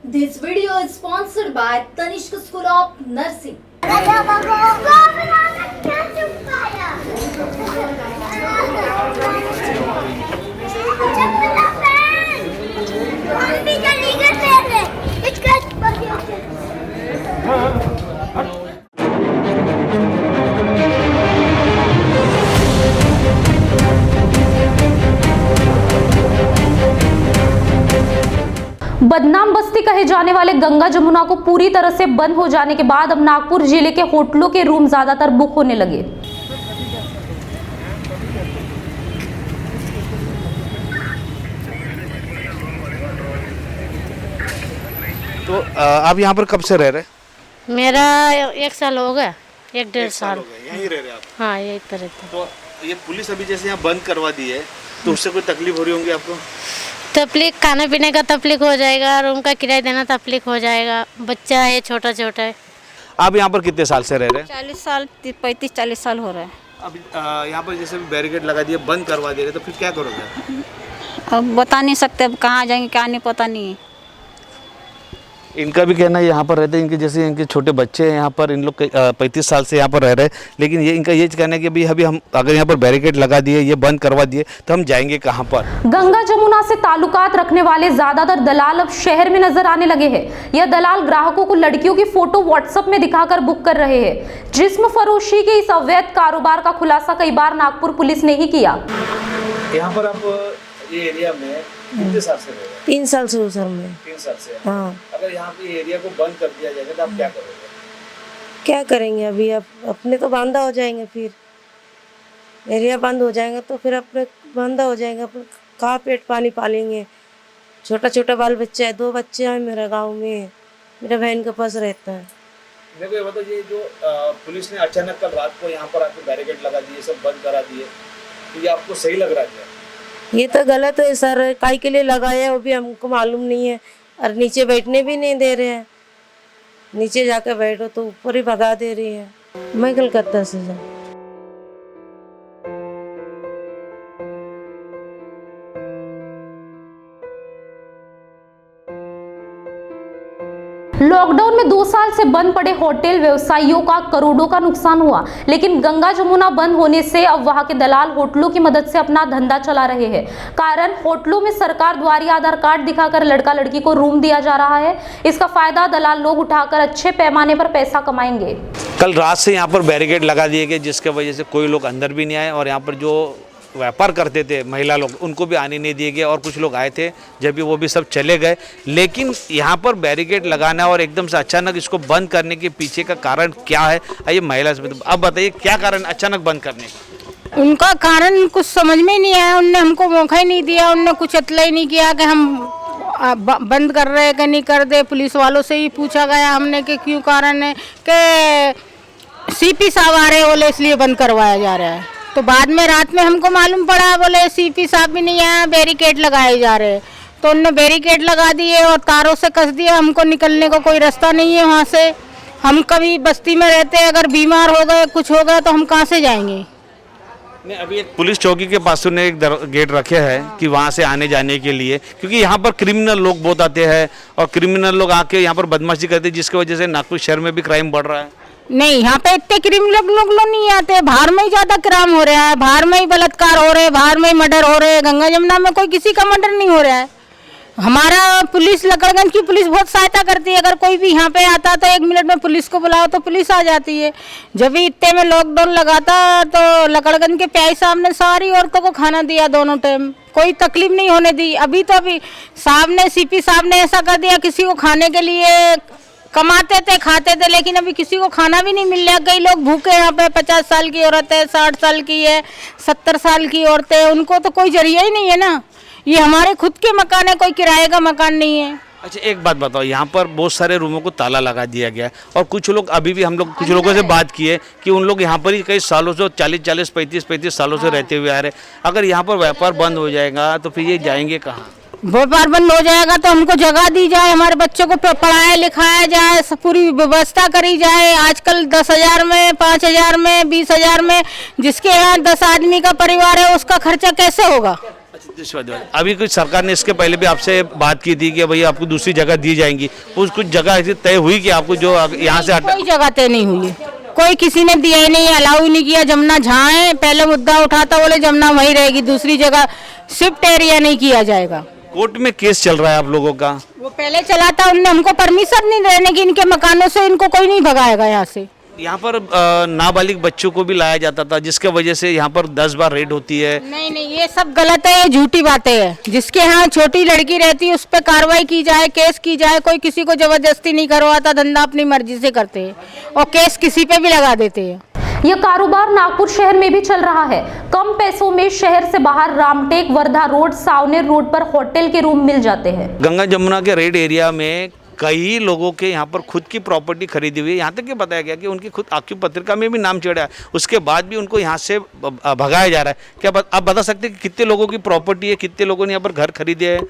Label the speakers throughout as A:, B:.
A: This video is sponsored by Tanishq School of Nursing.
B: बदनाम बस्ती कहे जाने वाले गंगा जमुना को पूरी तरह से बंद हो जाने के बाद अब नागपुर जिले के होटलों के रूम ज्यादातर बुक होने लगे।
C: तो आप यहाँ पर कब से रह रहे?
D: मेरा 1 साल हो गया, 1-1.5 साल।
C: यहीं रह रहे आप?
D: हाँ, यही पर रहते।
C: तो ये पुलिस अभी जैसे यहाँ बंद करवा दी है तो उससे कोई तकलीफ हो रही होंगी आपको?
D: तकलीफ खाने पीने का तकलीफ हो जाएगा, रूम का किराया देना तकलीफ हो जाएगा, बच्चा है छोटा छोटा है।
C: आप यहाँ पर कितने साल से रह रहे हैं?
E: 40 साल 35-40 साल हो रहा है।
C: अभी यहाँ पर जैसे बैरिकेड लगा दिए, बंद करवा दे रहे, तो फिर क्या करोगे?
E: अब बता नहीं सकते, अब कहाँ जाएंगे क्या नहीं पता नहीं।
C: इनका भी कहना है यहाँ पर रहते हैं, इनके जैसे इनके छोटे बच्चे हैं यहाँ पर, इन लोग 35 साल से यहाँ पर रह रहे हैं, लेकिन ये इनका ये कहना है कि अभी हम अगर यहाँ पर बैरिकेड लगा दिए, ये बंद करवा दिए तो हम जाएंगे कहाँ पर?
B: गंगा जमुना से ताल्लुकात रखने वाले ज्यादातर दलाल अब शहर में नजर आने लगे हैं। यह दलाल ग्राहकों को लड़कियों की फोटो व्हाट्सएप में दिखाकर बुक कर रहे हैं। जिस्म फरोशी के इस अवैध कारोबार का खुलासा कई बार नागपुर पुलिस ने ही किया।
C: यहाँ पर आप ये एरिया में कितने साल से रह रहे हैं?
F: 3 साल से सर में।
C: 3 साल से।
F: हाँ,
C: अगर यहाँ पे एरिया को बंद कर दिया जाएगा तो आप क्या करोगे?
F: क्या करेंगे अभी, अब अपने तो बांधा हो जाएंगे, फिर एरिया बंद हो जाएगा तो फिर अपने बांधा हो जाएंगे, अपने कहाँ पेट पानी पालेंगे। छोटा छोटा बाल बच्चा है, 2 बच्चे हैं मेरे गांव में, मेरे बहन के पास रहता है।
C: मेरे को ये बताओ, ये जो पुलिस ने अचानक कल रात को यहाँ पर आके बैरिकेड लगा दिए, सब बंद करा दिए, तो ये आपको सही लग रहा है क्या?
F: ये तो गलत है सर, काहे के लिए लगाया वो भी हमको मालूम नहीं है। और नीचे बैठने भी नहीं दे रहे हैं, नीचे जाकर बैठो तो ऊपर ही भगा दे रही है। मैं कलकत्ता से जा।
B: लॉकडाउन में 2 साल से बंद पड़े होटल व्यवसायियों का करोड़ों का नुकसान हुआ, लेकिन गंगा जमुना बंद होने से अब वहां के दलाल होटलों की मदद से अपना धंधा चला रहे हैं। कारण होटलों में सरकार द्वारा आधार कार्ड दिखाकर लड़का लड़की को रूम दिया जा रहा है। इसका फायदा दलाल लोग उठाकर अच्छे पैमाने पर पैसा कमाएंगे।
C: कल रात से यहाँ पर बैरिकेड लगा दिए गए, जिसके वजह से कोई लोग अंदर भी नहीं आए और यहाँ पर जो व्यापार करते थे महिला लोग, उनको भी आने नहीं दिए गए और कुछ लोग आए थे जब भी वो भी सब चले गए। लेकिन यहाँ पर बैरिकेड लगाना और एकदम से अचानक इसको बंद करने के पीछे का कारण क्या है, आइए महिला से अब बताइए क्या कारण अचानक बंद करने का?
D: उनका कारण कुछ समझ में नहीं आया, उनने हमको मौका ही नहीं दिया, उनने कुछ अतला ही नहीं किया कि हम बंद कर रहे हैं कि नहीं कर दे। पुलिस वालों से ही पूछा गया हमने कि क्यों कारण है, कि सीपी साहब आ रहे बोले इसलिए बंद करवाया जा रहा है। तो बाद में रात में हमको मालूम पड़ा, बोले सीपी साहब भी नहीं आया, बैरिकेड लगाए जा रहे हैं। तो उन्होंने बैरिकेड लगा दिए और तारों से कस दिया, हमको निकलने का कोई रास्ता नहीं है वहाँ से। हम कभी बस्ती में रहते हैं, अगर बीमार हो गए कुछ हो गया तो हम कहाँ से जाएंगे?
C: नहीं, अभी एक पुलिस चौकी के पास उन्होंने एक गेट रखे हैं कि वहाँ से आने जाने के लिए, क्योंकि यहाँ पर क्रिमिनल लोग बहुत आते हैं और क्रिमिनल लोग आके यहाँ पर बदमाशी करते हैं, जिसकी वजह से नागपुर शहर में भी क्राइम बढ़ रहा है।
D: नहीं, यहाँ पे इतने क्रिमिनल लोग नहीं आते, बाहर में ही ज्यादा क्राइम हो रहा है, बाहर में ही बलात्कार हो रहे हैं, बाहर में ही मर्डर हो रहे हैं। गंगा जमुना में कोई किसी का मर्डर नहीं हो रहा है। हमारा पुलिस, लकड़गंज की पुलिस बहुत सहायता करती है। अगर कोई भी यहाँ पे आता तो 1 मिनट में पुलिस को बुलाओ तो पुलिस आ जाती है। जब भी इतने में लॉकडाउन लगा था तो लकड़गंज के प्याई साहब ने सारी औरतों को खाना दिया, दोनों टाइम, कोई तकलीफ नहीं होने दी। अभी साहब ने, सीपी साहब ने ऐसा कर दिया, किसी को खाने के लिए कमाते थे खाते थे, लेकिन अभी किसी को खाना भी नहीं मिल रहा। कई लोग भूखे यहाँ पे, 50 साल की औरत है, 60 साल की है, 70 साल की औरतें, उनको तो कोई जरिया ही नहीं है ना। ये हमारे खुद के मकान है, कोई किराए का मकान नहीं है।
C: अच्छा, एक बात बताओ, यहाँ पर बहुत सारे रूमों को ताला लगा दिया गया है और कुछ लोग अभी भी, हम लोग कुछ लोगों से बात की है कि उन लोग यहाँ पर ही कई सालों से 40-40, 35-35 सालों से रहते हुए आ रहे। अगर यहाँ पर व्यापार बंद हो जाएगा तो फिर ये जाएंगे कहाँ?
D: व्यापार बंद हो जाएगा तो हमको जगह दी जाए, हमारे बच्चों को पढ़ाया लिखाया जाए, पूरी व्यवस्था करी जाए। आजकल 10,000 में, 5,000 में, 20,000 में, जिसके यहाँ 10 आदमी का परिवार है उसका खर्चा कैसे होगा?
C: अच्छा, अभी कुछ सरकार ने इसके पहले भी आपसे बात की थी कि भाई आपको दूसरी जगह दी जाएंगी, कुछ जगह ऐसी तय हुई कि आपको जो यहाँ से
D: कोई जगह तय नहीं हुई, कोई किसी ने दिया ही नहीं, अलाउ ही नहीं किया। जमुना जहाँ है पहले मुद्दा उठाता, बोले जमुना वहीं रहेगी, दूसरी जगह शिफ्ट एरिया नहीं किया जाएगा।
C: कोर्ट में केस चल रहा है आप लोगों का?
D: वो पहले चला था, उनने हमको परमिशन नहीं देने की, इनके मकानों से इनको कोई नहीं भगाएगा यहाँ से।
C: यहाँ पर नाबालिग बच्चों को भी लाया जाता था, जिसके वजह से यहाँ पर 10 बार रेड होती है।
D: नहीं, ये सब गलत है, ये झूठी बातें है। जिसके यहाँ छोटी लड़की रहती है उस पर कार्रवाई की जाए, केस की जाए। कोई किसी को जबरदस्ती नहीं करवाता, धंधा अपनी मर्जी से करते हैं और केस किसी पे भी लगा देते हैं।
B: यह कारोबार नागपुर शहर में भी चल रहा है। कम पैसों में शहर से बाहर रामटेक, वर्धा रोड, सावनेर रोड पर होटल के रूम मिल जाते हैं।
C: गंगा जमुना के रेड एरिया में कई लोगों के यहाँ पर खुद की प्रॉपर्टी खरीदी हुई है। यहाँ तक कि बताया गया कि उनकी खुद आक्यू पत्रिका में भी नाम चढ़ा है, उसके बाद भी उनको यहाँ से भगाया जा रहा है। क्या आप बता सकते हैं कि कितने लोगों की प्रॉपर्टी है, कितने लोगों ने यहाँ पर घर खरीदे हैं?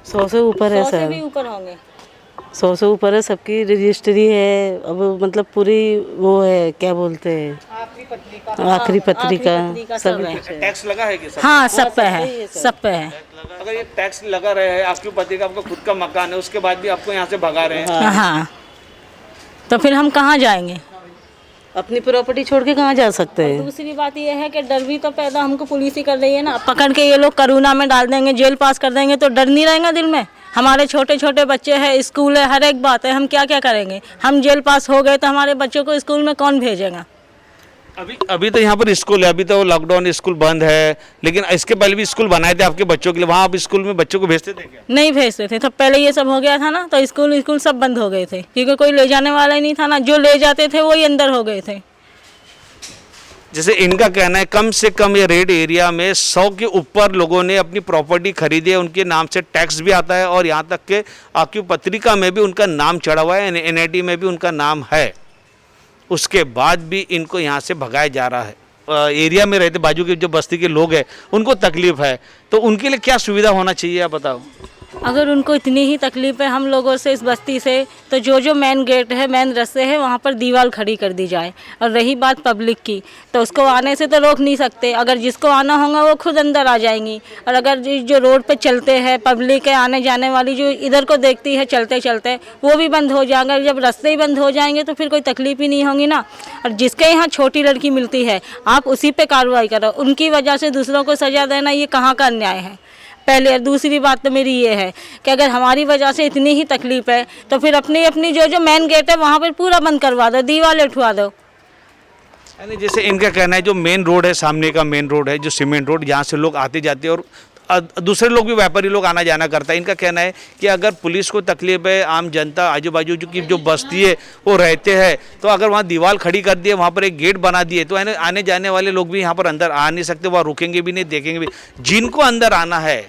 G: 100 से ऊपर है सर, 100 से ऊपर है, सबकी रजिस्ट्री है। अब मतलब पूरी वो है, क्या बोलते हैं, आखिरी पत्रिका सब है।
C: टैक्स लगा है कि सब?
D: हाँ, सब पे है, सब पे है।
C: अगर ये टैक्स लगा रहे हैं, आपकी पत्रिका, आपका खुद का मकान है, उसके बाद भी आपको यहाँ से भगा रहे हैं।
D: हाँ, तो फिर हम कहाँ जाएंगे?
G: अपनी प्रॉपर्टी छोड़ के कहाँ जा सकते हैं?
E: दूसरी बात यह है कि डर भी तो पैदा हमको पुलिस ही कर रही है ना। पकड़ के ये लोग करूणा में डाल देंगे, जेल पास कर देंगे, तो डर नहीं रहेगा दिल में। हमारे छोटे छोटे बच्चे हैं, स्कूल है, हर एक बात है, हम क्या क्या करेंगे? हम जेल पास हो गए तो हमारे बच्चों को स्कूल में कौन भेजेगा?
C: अभी तो यहाँ पर स्कूल है, अभी तो लॉकडाउन स्कूल बंद है, लेकिन इसके पहले भी स्कूल बनाए थे आपके बच्चों के लिए। वहाँ आप स्कूल में बच्चों को भेजते थे क्या?
E: नहीं भेजते थे, तो पहले ये सब हो गया था ना, तो स्कूल सब बंद हो गए थे, क्योंकि कोई ले जाने वाला ही नहीं था ना। जो ले जाते थे वही अंदर हो गए थे।
C: जैसे इनका कहना है कम से कम ये रेड एरिया में 100 के ऊपर लोगों ने अपनी प्रॉपर्टी खरीदी है, उनके नाम से टैक्स भी आता है और यहाँ तक के आक्यू पत्रिका में भी उनका नाम चढ़ा हुआ है, NIT में भी उनका नाम है। उसके बाद भी इनको यहाँ से भगाया जा रहा है। एरिया में रहते बाजू के जो बस्ती के लोग हैं उनको तकलीफ है, तो उनके लिए क्या सुविधा होना चाहिए आप बताओ?
E: अगर उनको इतनी ही तकलीफ है हम लोगों से, इस बस्ती से, तो जो मेन गेट है, मेन रास्ते है, वहाँ पर दीवार खड़ी कर दी जाए। और रही बात पब्लिक की, तो उसको आने से तो रोक नहीं सकते। अगर जिसको आना होगा वो खुद अंदर आ जाएंगी। और अगर जो रोड पे चलते हैं, पब्लिक है आने जाने वाली, जो इधर को देखती है चलते चलते, वो भी बंद हो जाएंगे। जब रास्ते ही बंद हो जाएंगे तो फिर कोई तकलीफ ही नहीं होगी ना। और जिसके यहाँ छोटी लड़की मिलती है, आप उसी पर कार्रवाई करो। उनकी वजह से दूसरों को सजा देना, ये कहाँ का अन्याय है? पहले। और दूसरी बात तो मेरी ये है कि अगर हमारी वजह से इतनी ही तकलीफ है तो फिर अपनी जो मेन गेट है वहाँ पर पूरा बंद करवा दो, दीवारें उठवा दो।
C: यानी जैसे इनका कहना है जो मेन रोड है, सामने का मेन रोड है, जो सीमेंट रोड, यहाँ से लोग आते जाते और दूसरे लोग भी, व्यापारी लोग आना जाना करता है। इनका कहना है कि अगर पुलिस को तकलीफ है, आम जनता आजू बाजू की जो बस्ती है वो रहते हैं, तो अगर वहाँ दीवार खड़ी कर दिए, वहाँ पर एक गेट बना दिए, तो आने जाने वाले लोग भी यहाँ पर अंदर आ नहीं सकते, वहाँ रुकेंगे भी नहीं, देखेंगे भी। जिनको अंदर आना है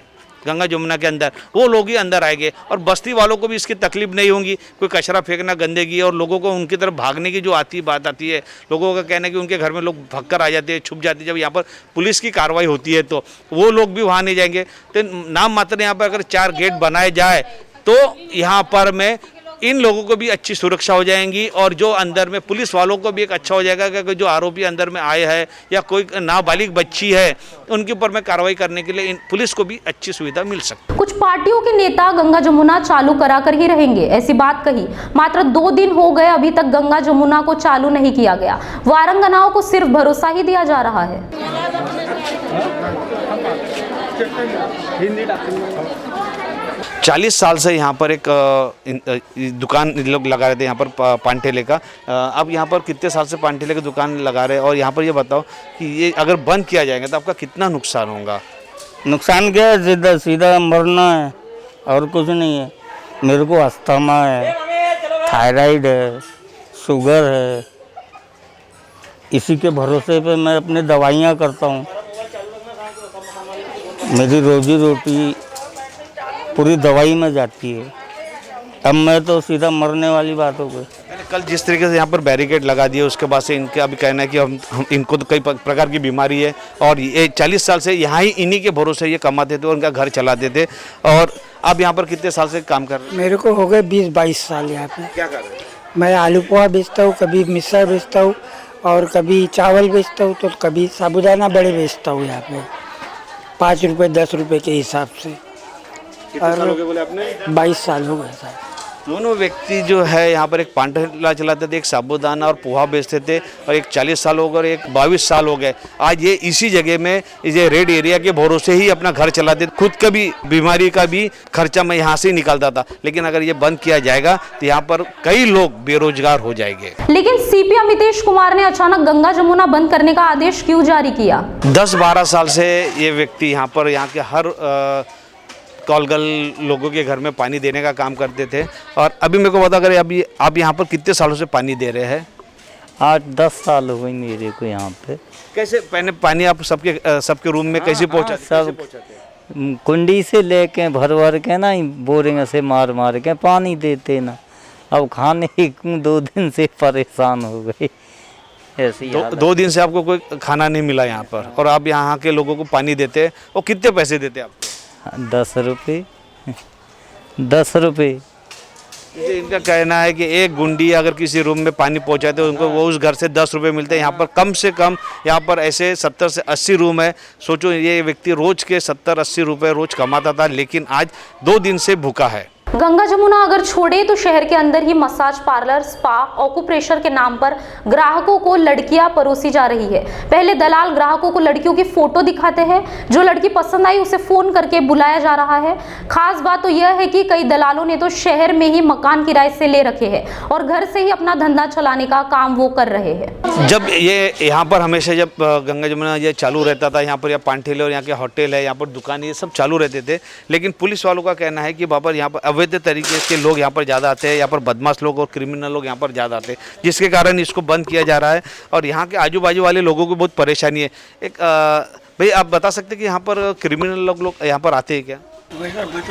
C: गंगा जमुना के अंदर, वो लोग ही अंदर आएंगे और बस्ती वालों को भी इसकी तकलीफ नहीं होगी। कोई कचरा फेंकना, गंदगी और लोगों को उनकी तरफ भागने की जो बात आती है, लोगों का कहना है कि उनके घर में लोग भाग कर आ जाते हैं, छुप जाते हैं। जब यहाँ पर पुलिस की कार्रवाई होती है तो वो लोग भी वहाँ नहीं जाएंगे। तो नाम मात्र यहाँ पर अगर 4 गेट बनाए जाए तो यहाँ पर में इन लोगों को भी अच्छी सुरक्षा हो जाएंगी और जो अंदर में पुलिस वालों को भी एक अच्छा हो जाएगा कि जो आरोपी अंदर में आए हैं या कोई नाबालिग बच्ची है, उनके ऊपर में कार्रवाई करने के लिए पुलिस को भी अच्छी सुविधा मिल सकती है।
B: कुछ पार्टियों के नेता गंगा जमुना चालू कराकर ही रहेंगे, ऐसी बात कही। मात्र 2 दिन हो गए, अभी तक गंगा जमुना को चालू नहीं किया गया। वारंगनाओं को सिर्फ भरोसा ही दिया जा रहा है।
C: 40 साल से यहाँ पर एक दुकान लोग लगा रहे थे यहाँ पर पान ठेले का। अब यहाँ पर कितने साल से पान ठेले की दुकान लगा रहे हैं और यहाँ पर ये बताओ कि ये अगर बंद किया जाएगा तो आपका कितना नुकसान होगा?
H: नुकसान क्या है, सीधा मरना है और कुछ नहीं है। मेरे को अस्थमा है, थायराइड है, शुगर है, इसी के भरोसे पे मैं अपने दवाइयाँ करता हूँ। मेरी रोजी रोटी पूरी दवाई में जाती है। अब मैं तो सीधा मरने वाली बात हो गई।
C: कल जिस तरीके से यहाँ पर बैरिकेड लगा दिए, उसके बाद से इनके अभी कहना है कि हम इनको तो कई प्रकार की बीमारी है और ये 40 साल से यहाँ ही इन्हीं के भरोसे ये कमाते थे और उनका घर चलाते थे। और अब यहाँ पर कितने साल से काम कर रहे हैं?
I: मेरे को हो गए 20-22 साल यहाँ पे।
C: क्या कर रहे हैं?
I: मैं आलू पोहा बेचता हूँ, कभी मिक्सर बेचता हूँ और कभी चावल बेचता हूँ, तो कभी साबुदाना बड़े बेचता हूँ यहाँ पे। 5 रुपए 10 रुपए के हिसाब से।
C: कितने साल हो गए बोले आपने?
I: 22 साल हो गए साहब।
C: दोनों व्यक्ति जो है यहाँ पर एक पान ठेला चलाते थे, एक साबूदाना और पोहा बेचते थे, और एक 40 साल हो गए और एक 22 साल हो गए। आज ये इसी जगह में ये रेड एरिया के भरोसे ही अपना घर चलाते, खुद का भी बीमारी का भी खर्चा मैं यहाँ से ही निकालता था। लेकिन अगर ये बंद किया जाएगा तो यहाँ पर कई लोग बेरोजगार हो जाएंगे।
B: लेकिन सीपी अमितेश कुमार ने अचानक गंगा जमुना बंद करने का आदेश क्यों जारी किया?
C: 10-12 साल से ये व्यक्ति यहाँ पर यहाँ के हर कॉलगल लोगों के घर में पानी देने का काम करते थे। और अभी मेरे को बता करें, अभी आप यहाँ पर कितने सालों से पानी दे रहे हैं?
H: 8-10 साल हो गए मेरे को यहाँ पे।
C: कैसे पहले पानी आप सबके रूम में कैसे पहुँचा?
H: सब कुंडी से लेके भर के ना, बोरिंग से मार के पानी देते ना। अब खाने 2 दिन से परेशान हो गए। ऐसी
C: 2 दिन से आपको कोई खाना नहीं मिला यहाँ पर, और आप यहाँ के लोगों को पानी देते, और कितने पैसे देते आप?
H: 10 रुपये 10 रुपये।
C: इनका कहना है कि एक गुंडी अगर किसी रूम में पानी पहुंचाते हैं उनको वो उस घर से 10 रुपये मिलते हैं। यहाँ पर कम से कम यहाँ पर ऐसे 70 से 80 रूम है। सोचो ये व्यक्ति रोज के 70-80 रुपये रोज कमाता था, लेकिन आज 2 दिन से भूखा है।
B: गंगा जमुना अगर छोड़े तो शहर के अंदर ही मसाज पार्लर, स्पा, ऑक्यूप्रेशर के नाम पर ग्राहकों को लड़कियां परोसी जा रही है। पहले दलाल ग्राहकों को लड़कियों की फोटो दिखाते हैं, जो लड़की पसंद आई उसे फोन करके बुलाया जा रहा है। खास बात तो यह है कि कई दलालों ने तो शहर में ही मकान किराए से ले रखे हैं और घर से ही अपना धंधा चलाने का काम वो कर रहे हैं।
C: जब ये यहाँ पर हमेशा जब गंगा जमुना ये चालू रहता था, यहाँ पर या पान ठेले और यहाँ के होटल है, यहाँ पर दुकान, ये सब चालू रहते थे। लेकिन पुलिस वालों का कहना है कि बाबा यहाँ पर अवैध तरीके के लोग यहाँ पर ज़्यादा आते हैं, यहाँ पर बदमाश लोग और क्रिमिनल लोग यहाँ पर ज़्यादा आते हैं, जिसके कारण इसको बंद किया जा रहा है। और यहाँ के आजू बाजू वाले लोगों को बहुत परेशानी है। एक भाई आप बता सकते हैं कि यहाँ पर क्रिमिनल लोग यहाँ पर आते हैं क्या?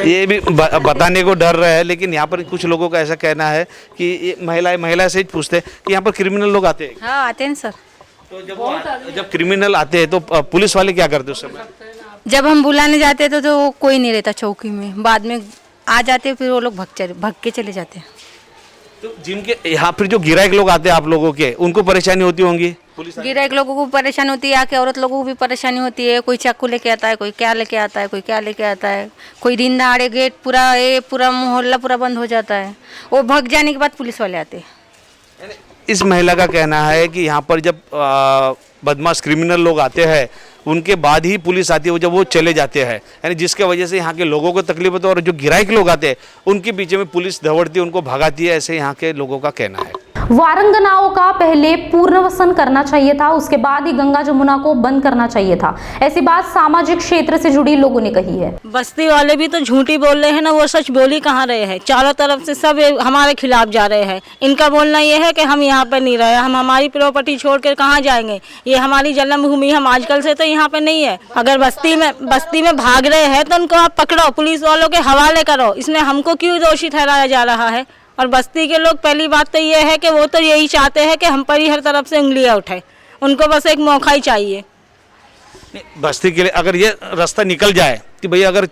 C: ये भी बताने को डर रहे हैं, लेकिन यहाँ पर कुछ लोगों का ऐसा कहना है कि ये महिला से ही पूछते हैं कि यहाँ पर क्रिमिनल लोग आते हैं।
D: हाँ आते हैं सर।
C: तो जब क्रिमिनल आते हैं तो पुलिस वाले क्या करते हैं उस समय?
D: जब हम बुलाने जाते थे तो कोई नहीं रहता चौकी में, बाद में आ जाते फिर वो लोग भाग के चले जाते हैं।
C: तो जिनके यहाँ फिर जो गिरायक लोग आते हैं आप लोगों के, उनको परेशानी होती होंगी?
D: गिरायक लोगों को परेशानी होती है, आके औरत लोगों को भी परेशानी होती है। कोई चाकू लेके आता है, कोई क्या लेके आता है, कोई क्या लेके आता है, कोई दिन दहाड़े गेट पूरा मोहल्ला पूरा बंद हो जाता है। वो भाग जाने के बाद पुलिस वाले आते हैं।
C: इस महिला का कहना है कि यहाँ पर जब बदमाश क्रिमिनल लोग आते हैं उनके बाद ही पुलिस आती है, जब वो चले जाते हैं, यानी जिसके वजह से यहाँ के लोगों को तकलीफ होती है और जो गिरायक लोग आते हैं उनके पीछे में पुलिस दौड़ती है, उनको भगाती है, ऐसे यहाँ के लोगों का कहना है।
B: वारंगनाओं का पहले पुनर्वसन करना चाहिए था, उसके बाद ही गंगा जमुना को बंद करना चाहिए था। ऐसी बात सामाजिक क्षेत्र से जुड़ी लोगों ने कही है।
E: बस्ती वाले भी तो झूठी बोल रहे हैं ना, वो सच बोल ही कहाँ रहे हैं। चारों तरफ से सब हमारे खिलाफ जा रहे हैं। इनका बोलना ये है कि हम यहाँ पर नहीं रहे, हम हमारी प्रॉपर्टी छोड़कर कहाँ जाएंगे, ये हमारी जन्मभूमि, हम आजकल से तो यहाँ पे नहीं है। अगर बस्ती में भाग रहे हैं तो उनको आप पकड़ो, पुलिस वालों के हवाले करो। इसमें हमको क्यों दोषी ठहराया जा रहा है? और बस्ती के लोग, पहली बात तो ये है कि वो तो यही चाहते हैं कि हम पर ही हर तरफ से उंगलियां उठाए, उनको बस एक मौका ही चाहिए।
C: बस्ती के लिए अगर ये रास्ता निकल जाए कि भैया अगर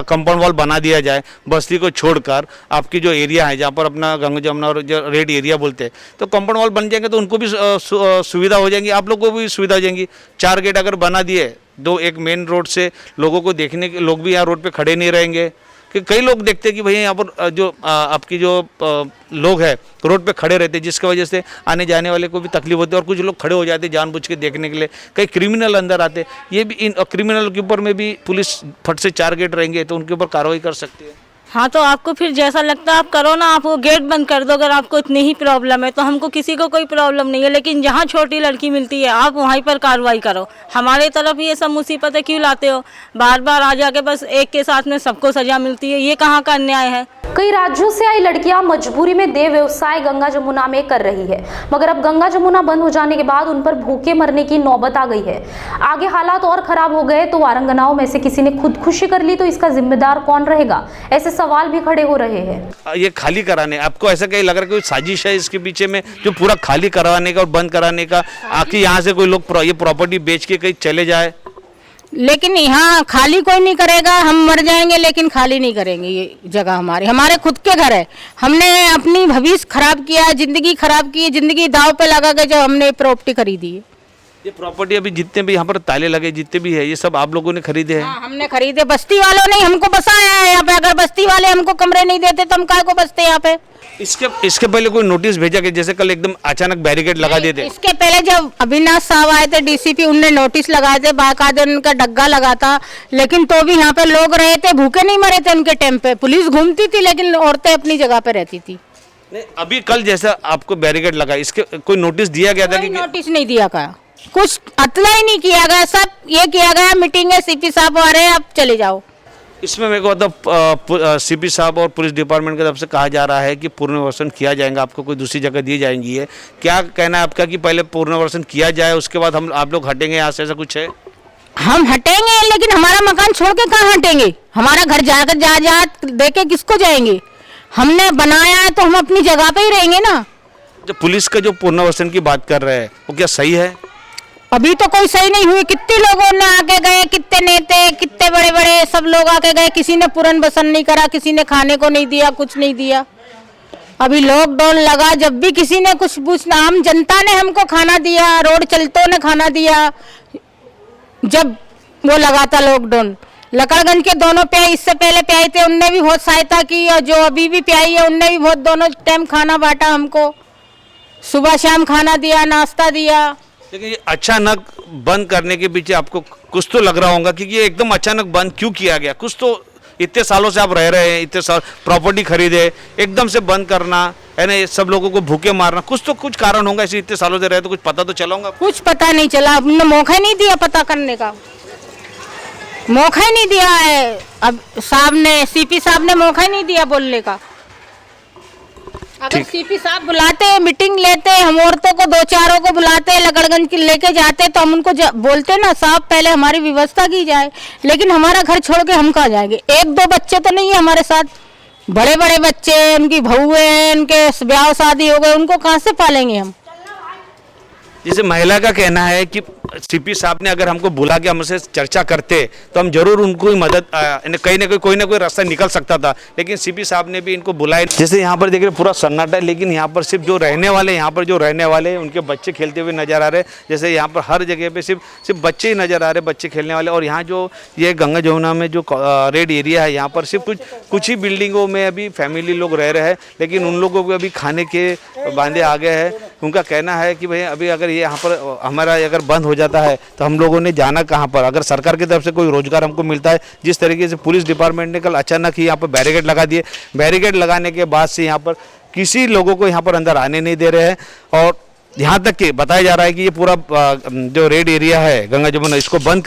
C: कंपाउंड वॉल बना दिया जाए बस्ती को छोड़कर, आपकी जो एरिया है जहाँ पर अपना गंगा जमुना और जो रेड एरिया बोलते हैं, तो कंपाउंड वॉल बन जाएंगे तो उनको भी सुविधा हो जाएंगी, आप लोगों को भी सुविधा हो जाएंगी। 4 गेट अगर बना दिए, 2 एक मेन रोड से लोगों को देखने के लोग भी यहाँ रोड पे खड़े नहीं रहेंगे। कि कई लोग देखते हैं कि भैया यहाँ पर जो आपकी जो लोग हैं रोड पे खड़े रहते हैं, जिसकी वजह से आने जाने वाले को भी तकलीफ होती है, और कुछ लोग खड़े हो जाते हैं जानबूझ के देखने के लिए। कई क्रिमिनल अंदर आते हैं, ये भी इन क्रिमिनल के ऊपर में भी पुलिस फट से 4 गेट रहेंगे तो उनके ऊपर कार्रवाई कर सकती है।
E: हाँ तो आपको फिर जैसा लगता है आप करो ना, आप वो गेट बंद कर दो। अगर आपको इतनी ही प्रॉब्लम है तो हमको किसी को कोई प्रॉब्लम नहीं है, लेकिन जहाँ छोटी लड़की मिलती है आप वहीं पर कार्रवाई करो। हमारे तरफ ये सब मुसीबतें क्यों लाते हो? बार बार आ जाके बस एक के साथ में सबको सजा मिलती है, ये कहाँ का अन्याय है?
B: कई राज्यों से आई लड़कियां मजबूरी में देह व्यवसाय गंगा जमुना में कर रही है, मगर अब गंगा जमुना बंद हो जाने के बाद उन पर भूखे मरने की नौबत आ गई है। आगे हालात और खराब हो गए तो वारंगनाओं में से किसी ने खुदकुशी कर ली तो इसका जिम्मेदार कौन रहेगा? ऐसे सवाल भी खड़े हो रहे हैं।
C: ये खाली कराने, आपको ऐसा कहीं लग रहा है कोई साजिश है इसके पीछे में, जो पूरा खाली करवाने का और बंद कराने का, आखिर यहाँ से कोई लोग ये प्रॉपर्टी बेच के कहीं चले जाए?
D: लेकिन यहाँ खाली कोई नहीं करेगा, हम मर जाएंगे लेकिन खाली नहीं करेंगे। ये जगह हमारे खुद के घर है, हमने अपनी भविष्य खराब किया, जिंदगी खराब की, जिंदगी दाव पे लगा के जो हमने प्रॉपर्टी खरीदी है।
C: ये प्रॉपर्टी अभी जितने भी यहाँ पर ताले लगे जितने भी है ये सब आप लोगों ने खरीदे हैं?
D: हाँ, हमने खरीदे, बस्ती वालों ने हमको बसाया है यहाँ पे। अगर बस्ती वाले हमको कमरे नहीं देते तो हम काय को बसते यहाँ पे।
C: इसके पहले कोई नोटिस भेजा कि जैसे कल एकदम अचानक बैरिकेड लगा दिए थे?
D: इसके पहले जब अविनाश साहब आए थे डीसीपी, उनने नोटिस लगाए थे, बाकायदे उनका डग्गा लगा था, लेकिन तो भी यहाँ पे लोग रहे थे, भूखे नहीं मरे थे उनके टाइम पे। पुलिस घूमती थी लेकिन औरतें अपनी जगह पे रहती थी।
C: नहीं, अभी कल जैसा आपको बैरिकेड लगा इसके कोई नोटिस दिया गया था? कि
D: नोटिस नहीं दिया गया, कुछ अतला ही नहीं किया गया, सब ये किया गया मीटिंग है, सीपी साहब आ रहे हैं, आप चले जाओ।
C: इसमें मेरे को मतलब सीपी साहब और पुलिस डिपार्टमेंट की तरफ से कहा जा रहा है कि पुनर्वसन किया जाएगा, आपको कोई दूसरी जगह दी जाएंगी। है क्या कहना है आपका कि पहले पुनर्वसन किया जाए उसके बाद आप लोग हटेंगे यहाँ से, ऐसा कुछ है?
D: हम हटेंगे लेकिन हमारा मकान छोड़ के कहाँ हटेंगे? हमारा घर जाकर जा देके किसको जाएंगे? हमने बनाया है तो हम अपनी जगह पे ही रहेंगे ना।
C: जो पुलिस का जो पुनर्वसन की बात कर रहे हैं वो क्या सही है?
D: अभी तो कोई सही नहीं हुई। कितने लोगों ने आके गए, कितने नेता, कितने बड़े बड़े सब लोग आके गए, किसी ने पुनर्वसन नहीं करा, किसी ने खाने को नहीं दिया, कुछ नहीं दिया। अभी लॉकडाउन लगा, जब भी किसी ने कुछ पूछना, आम जनता ने हमको खाना दिया, रोड चलतों ने खाना दिया। जब वो लगा था लॉकडाउन, लकड़गंज के दोनों प्याई इससे पहले प्याई थे, उनने भी बहुत सहायता की, और जो अभी भी प्याई है उनने भी बहुत दोनों टाइम खाना बांटा हमको, सुबह शाम खाना दिया, नाश्ता दिया।
C: लेकिन ये अचानक बंद करने के पीछे आपको कुछ तो लग रहा होगा कि ये एकदम अचानक बंद क्यों किया गया? कुछ तो, इतने सालों से आप रह रहे हैं, इतने साल प्रॉपर्टी खरीदे, एकदम से बंद करना है ना, सब लोगों को भूखे मारना, कुछ कारण होगा। ऐसे इतने सालों से रहे तो कुछ पता तो चला होगा?
D: कुछ पता नहीं चला, हमने मौका ही नहीं दिया पता करने का, मौका ही नहीं दिया है। अब साहब ने, सीपी साहब ने मौका ही नहीं दिया बोलने का। अगर सीपी साहब बुलाते, मीटिंग लेते, हम औरतों को दो चारों को बुलाते, लकड़गंज की लेके जाते तो हम उनको बोलते ना, साहब पहले हमारी व्यवस्था की जाए। लेकिन हमारा घर छोड़ के हम कहाँ जाएंगे? एक दो बच्चे तो नहीं है हमारे साथ, बड़े बड़े बच्चे, उनकी बहुएं हैं, उनके ब्याह शादी हो गए, उनको कहाँ से पालेंगे हम?
C: जैसे महिला का कहना है कि सीपी साहब ने अगर हमको बुला के हमसे चर्चा करते तो हम जरूर उनको ही मदद कहीं ना कोई ना कोई रास्ता निकल सकता था, लेकिन सीपी साहब ने भी इनको बुलाया। जैसे यहाँ पर देख रहे पूरा सन्नाटा है, लेकिन यहाँ पर सिर्फ जो रहने वाले उनके बच्चे खेलते हुए नजर आ रहे हैं। जैसे यहाँ पर हर जगह पे सिर्फ बच्चे ही नजर आ रहे हैं, बच्चे खेलने वाले। और यहाँ जो ये गंगा जमुना में जो रेड एरिया है, यहाँ पर सिर्फ कुछ ही बिल्डिंगों में अभी फैमिली लोग रह रहे हैं, लेकिन उन लोगों को अभी खाने के बांधे आ गए हैं। उनका कहना है कि भाई अभी अगर ये यहाँ पर हमारा अगर बंद हो जाता है तो हम लोगों ने जाना कहाँ पर? अगर सरकार की तरफ से कोई रोजगार हमको मिलता है, जिस तरीके से पुलिस डिपार्टमेंट ने कल अचानक ही यहाँ पर बैरिकेड लगा दिए, बैरिकेड लगाने के बाद से यहाँ पर किसी लोगों को यहाँ पर अंदर आने नहीं दे रहे हैं। और यहाँ तक कि बताया जा रहा है कि ये पूरा जो रेड एरिया है गंगा जमुना, इसको बंद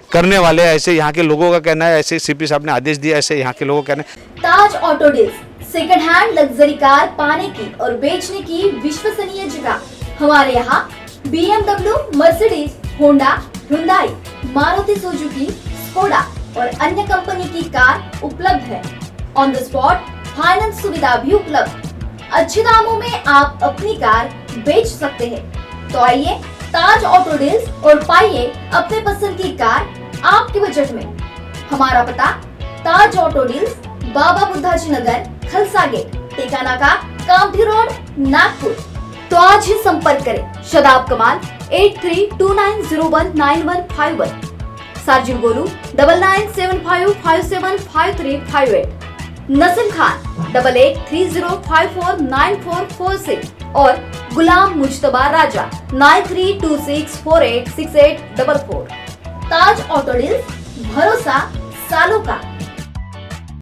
C: करने वाले ऐसे यहाँ के लोगों का कहना है, ऐसे सीपी साहब ने आदेश दिया, ऐसे यहाँ के लोगों का कहना है।
A: Taj auto deals second hand luxury car पाने की और बेचने की विश्वसनीय जगह। हमारे यहाँ BMW, Mercedes, Honda, Hyundai, Maruti Suzuki, Skoda और अन्य कंपनी की कार उपलब्ध है। ऑन द स्पॉट फाइनेंस सुविधा भी उपलब्ध। अच्छे दामों में आप अपनी कार बेच सकते हैं। तो आइए ताज ऑटो डील्स और पाइए अपने पसंद की कार आपके बजट में। हमारा पता ताज ऑटो डील्स, बाबा बुद्धाजी नगर, खलसा गेट, टेकाना का कामठी रोड, नागपुर। तो आज ही संपर्क करें। शदाब कमाल 8329019151, साजिद गोलू 9975575358, नसीम खान 8830549446 और गुलाम मुज्तबा राजा 9326486844। ताज ऑटो डील्स, भरोसा सालों का।